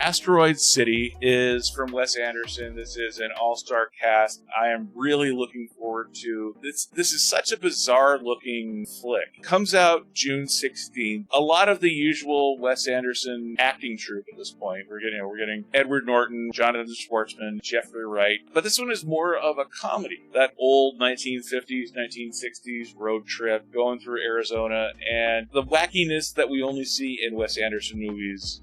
Asteroid City is from Wes Anderson. This is an all-star cast. I am really looking forward to this. This is such a bizarre-looking flick. Comes out June 16th. A lot of the usual Wes Anderson acting troupe at this point. We're getting Edward Norton, Jonathan Schwartzman, Jeffrey Wright. But this one is more of a comedy. That old 1950s, 1960s road trip going through Arizona, and the wackiness that we only see in Wes Anderson movies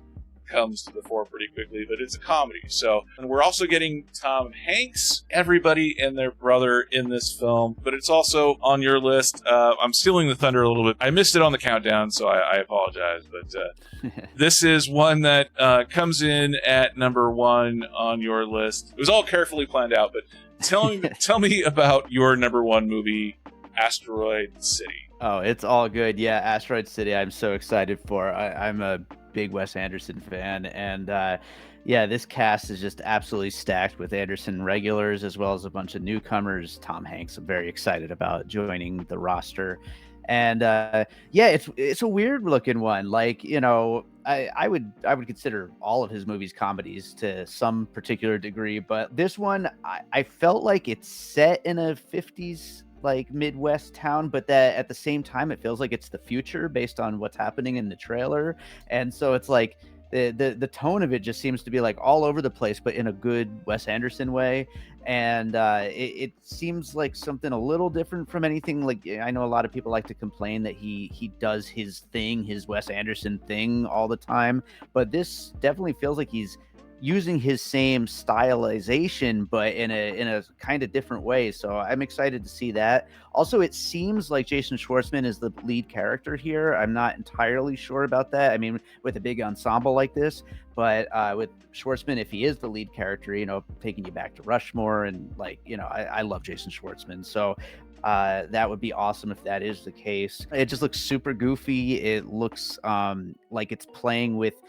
comes to the fore pretty quickly, but it's a comedy. So, and we're also getting Tom Hanks, everybody and their brother in this film, but it's also on your list. I'm stealing the thunder a little bit. I missed it on the countdown, so I apologize, but this is one that comes in at number 1 on your list. It was all carefully planned out, but tell me about your number 1 movie, Asteroid City. Oh, it's all good. Yeah, Asteroid City, I'm so excited for. I'm a big Wes Anderson fan, and yeah, this cast is just absolutely stacked with Anderson regulars as well as a bunch of newcomers. Tom Hanks, I'm very excited about joining the roster, and yeah, it's a weird looking one. Like, you know, I would consider all of his movies comedies to some particular degree, but this one I felt like it's set in a 50s like Midwest town, but that at the same time it feels like it's the future based on what's happening in the trailer. And so it's like the tone of it just seems to be like all over the place, but in a good Wes Anderson way. And it seems like something a little different from anything. Like, I know a lot of people like to complain that he does his thing, his Wes Anderson thing all the time, but this definitely feels like he's using his same stylization, but in a kind of different way. So I'm excited to see that. Also, it seems like Jason Schwartzman is the lead character here. I'm not entirely sure about that. I mean, with a big ensemble like this, but with Schwartzman, if he is the lead character, you know, taking you back to Rushmore, and like, you know, I love Jason Schwartzman. So that would be awesome if that is the case. It just looks super goofy. It looks like it's playing with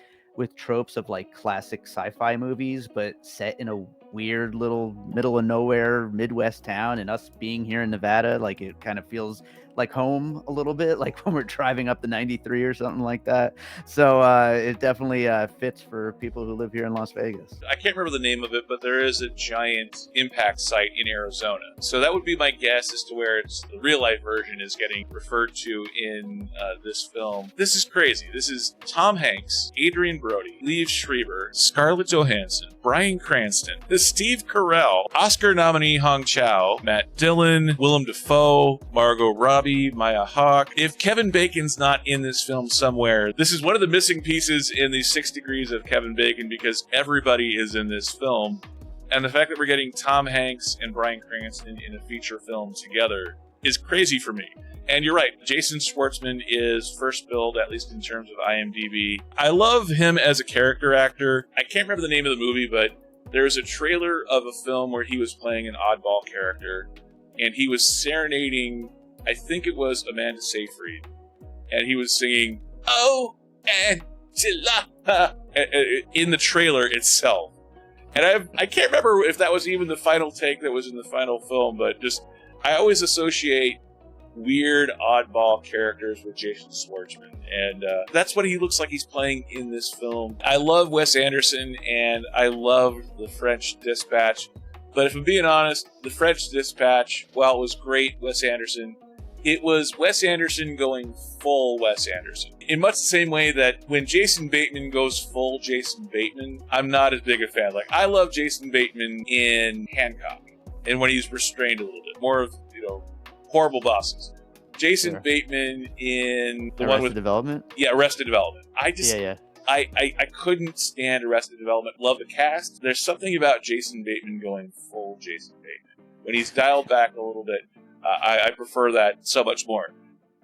tropes of like classic sci-fi movies, but set in a weird little middle of nowhere Midwest town, and us being here in Nevada, like it kind of feels like home a little bit, like when we're driving up the 93 or something like that. So it definitely fits for people who live here in Las Vegas. I can't remember the name of it, but there is a giant impact site in Arizona. So that would be my guess as to where the real life version is getting referred to in this film. This is crazy. This is Tom Hanks, Adrien Brody, Liev Schreiber, Scarlett Johansson, Bryan Cranston, Steve Carell, Oscar nominee Chau, Matt Dillon, Willem DaFoe, Margot Robbie, Hawke. If Kevin Bacon's not in this film somewhere, this is one of the missing pieces in these 6 degrees of Kevin Bacon, because everybody is in this film. And the fact that we're getting Tom Hanks and Bryan Cranston in a feature film together is crazy for me. And you're right, Jason Schwartzman is first billed, at least in terms of IMDb. I love him as a character actor. I can't remember the name of the movie, but there's a trailer of a film where he was playing an oddball character, and he was serenading, I think it was Amanda Seyfried, and he was singing, "Oh, Angela," in the trailer itself. And I can't remember if that was even the final take that was in the final film, but just, I always associate weird oddball characters with Jason Schwartzman, and that's what he looks like he's playing in this film. I love Wes Anderson, and I love The French Dispatch, but if I'm being honest, The French Dispatch, while it was great Wes Anderson, it was Wes Anderson going full Wes Anderson. In much the same way that when Jason Bateman goes full Jason Bateman, I'm not as big a fan. Like, I love Jason Bateman in Hancock, and when he's restrained a little bit, more of, you know, Horrible Bosses. Jason Bateman in the one with Development. Yeah, Arrested Development. I couldn't stand Arrested Development. Love the cast. There's something about Jason Bateman going full Jason Bateman. When he's dialed back a little bit, I prefer that so much more.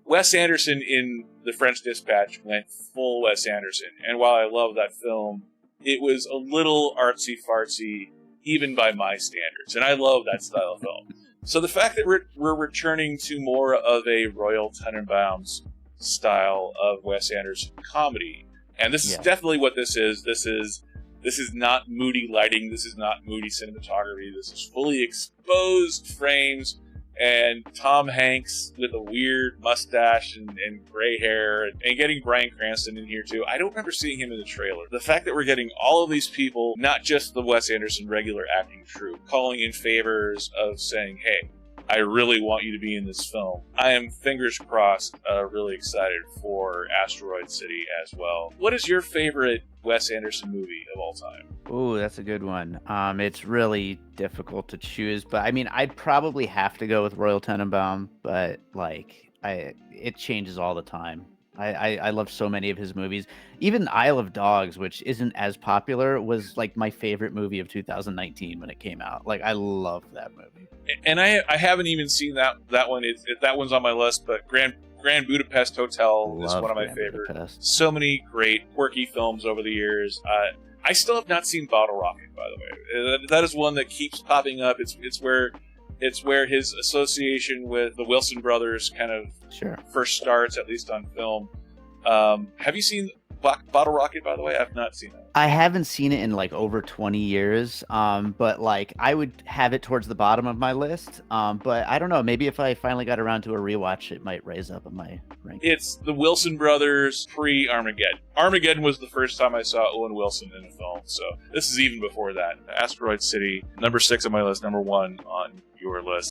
Wes Anderson in The French Dispatch went full Wes Anderson, and while I love that film, it was a little artsy-fartsy, even by my standards, and I love that style of film. So the fact that we're returning to more of a Royal Tenenbaums style of Wes Anderson comedy, and this is definitely what this is. This is not moody lighting. This is not moody cinematography. This is fully exposed frames and Tom Hanks with a weird mustache and gray hair, and getting Bryan Cranston in here too. I don't remember seeing him in the trailer. The fact that we're getting all of these people, not just the Wes Anderson regular acting troupe, calling in favors of saying, hey, I really want you to be in this film. I am, fingers crossed, really excited for Asteroid City as well. What is your favorite Wes Anderson movie of all time? Ooh, that's a good one. It's really difficult to choose, but I mean, I'd probably have to go with Royal Tenenbaum, but like, it changes all the time. I love so many of his movies. Even Isle of Dogs, which isn't as popular, was like my favorite movie of 2019 when it came out. Like, I love that movie. And I haven't even seen that one. That one's on my list, but Grand Budapest Hotel is one of my favorites. So many great quirky films over the years. I still have not seen Bottle Rocket, by the way. That is one that keeps popping up. It's where his association with the Wilson brothers kind of first starts, at least on film. Have you seen Bottle Rocket, by the way? I've not seen it. I haven't seen it in like over 20 years, but like I would have it towards the bottom of my list. But I don't know, maybe if I finally got around to a rewatch, it might raise up in my ranking. It's the Wilson brothers pre-Armageddon. Armageddon was the first time I saw Owen Wilson in a film, so this is even before that. Asteroid City, number 6 on my list, number 1 on your list.